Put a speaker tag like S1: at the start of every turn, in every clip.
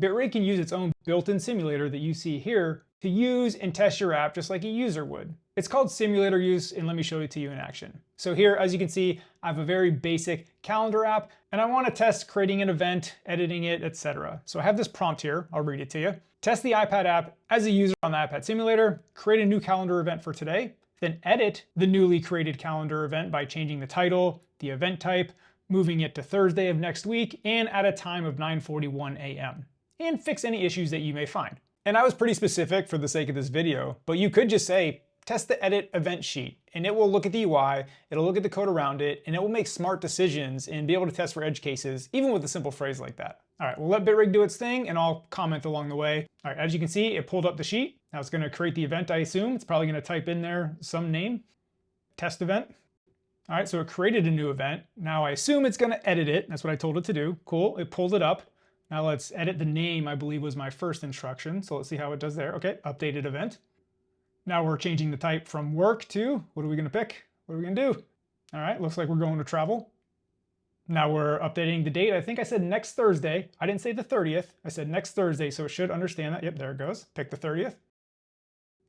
S1: Bitrig can use its own built-in simulator that you see here to use and test your app just like a user would. It's called simulator use, and let me show it to you in action. So here, as you can see, I have a very basic calendar app, and I want to test creating an event, editing it, etc. So I have this prompt here. I'll read it to you. Test the iPad app as a user on the iPad simulator, create a new calendar event for today, then edit the newly created calendar event by changing the title, the event type, moving it to Thursday of next week, and at a time of 9:41 a.m. and fix any issues that you may find. And I was pretty specific for the sake of this video, but you could just say, test the edit event sheet, and it will look at the UI, it'll look at the code around it, and it will make smart decisions and be able to test for edge cases, even with a simple phrase like that. All right, we'll let Bitrig do its thing, and I'll comment along the way. All right, as you can see, it pulled up the sheet. Now it's gonna create the event, I assume. It's probably gonna type in there some name, test event. All right, so it created a new event. Now I assume it's gonna edit it. That's what I told it to do. Cool, it pulled it up. Now let's edit the name, I believe was my first instruction. So let's see how it does there. Okay, updated event. Now we're changing the type from work to, what are we gonna pick? What are we gonna do? All right, looks like we're going to travel. Now we're updating the date. I think I said next Thursday. I didn't say the 30th. I said next Thursday, so it should understand that. Yep, there it goes. Pick the 30th.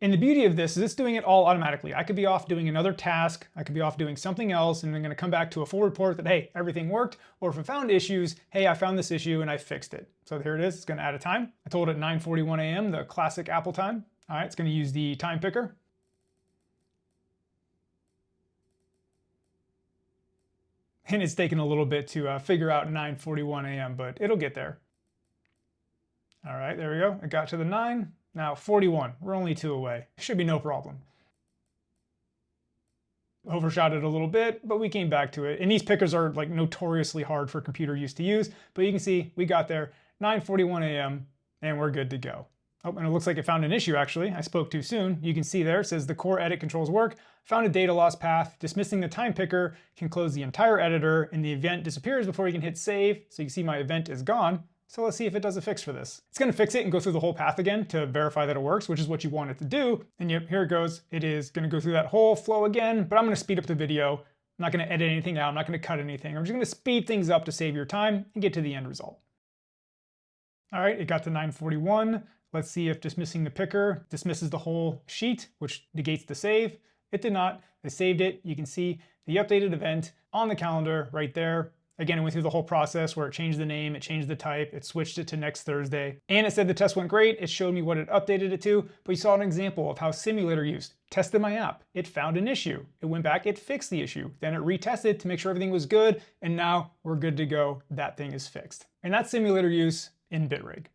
S1: And the beauty of this is it's doing it all automatically. I could be off doing another task, I could be off doing something else, and I'm gonna come back to a full report that, hey, everything worked, or if I found issues, hey, I found this issue and I fixed it. So here it is, it's gonna add a time. I told it 9:41 a.m., the classic Apple time. All right, it's gonna use the time picker. And it's taken a little bit to figure out 9:41 a.m., but it'll get there. All right, there we go. It got to the 9. Now 41, we're only 2 away. Should be no problem. Overshot it a little bit, but we came back to it. And these pickers are like notoriously hard for computer use to use, but you can see we got there 9:41 a.m. and we're good to go. Oh, and it looks like it found an issue actually. I spoke too soon. You can see there, it says the core edit controls work, found a data loss path, dismissing the time picker can close the entire editor and the event disappears before you can hit save. So you can see my event is gone. So let's see if it does a fix for this. It's gonna fix it and go through the whole path again to verify that it works, which is what you want it to do. And yep, here it goes. It is gonna go through that whole flow again, but I'm gonna speed up the video. I'm not gonna edit anything out, I'm not gonna cut anything. I'm just gonna speed things up to save your time and get to the end result. All right, it got to 9:41. Let's see if dismissing the picker dismisses the whole sheet, which negates the save. It did not, it saved it. You can see the updated event on the calendar right there. Again, it went through the whole process where it changed the name, it changed the type, it switched it to next Thursday. And it said the test went great. It showed me what it updated it to, but you saw an example of how simulator used. Tested my app, it found an issue. It went back, it fixed the issue. Then it retested to make sure everything was good, and now we're good to go. That thing is fixed. And that's simulator use in Bitrig.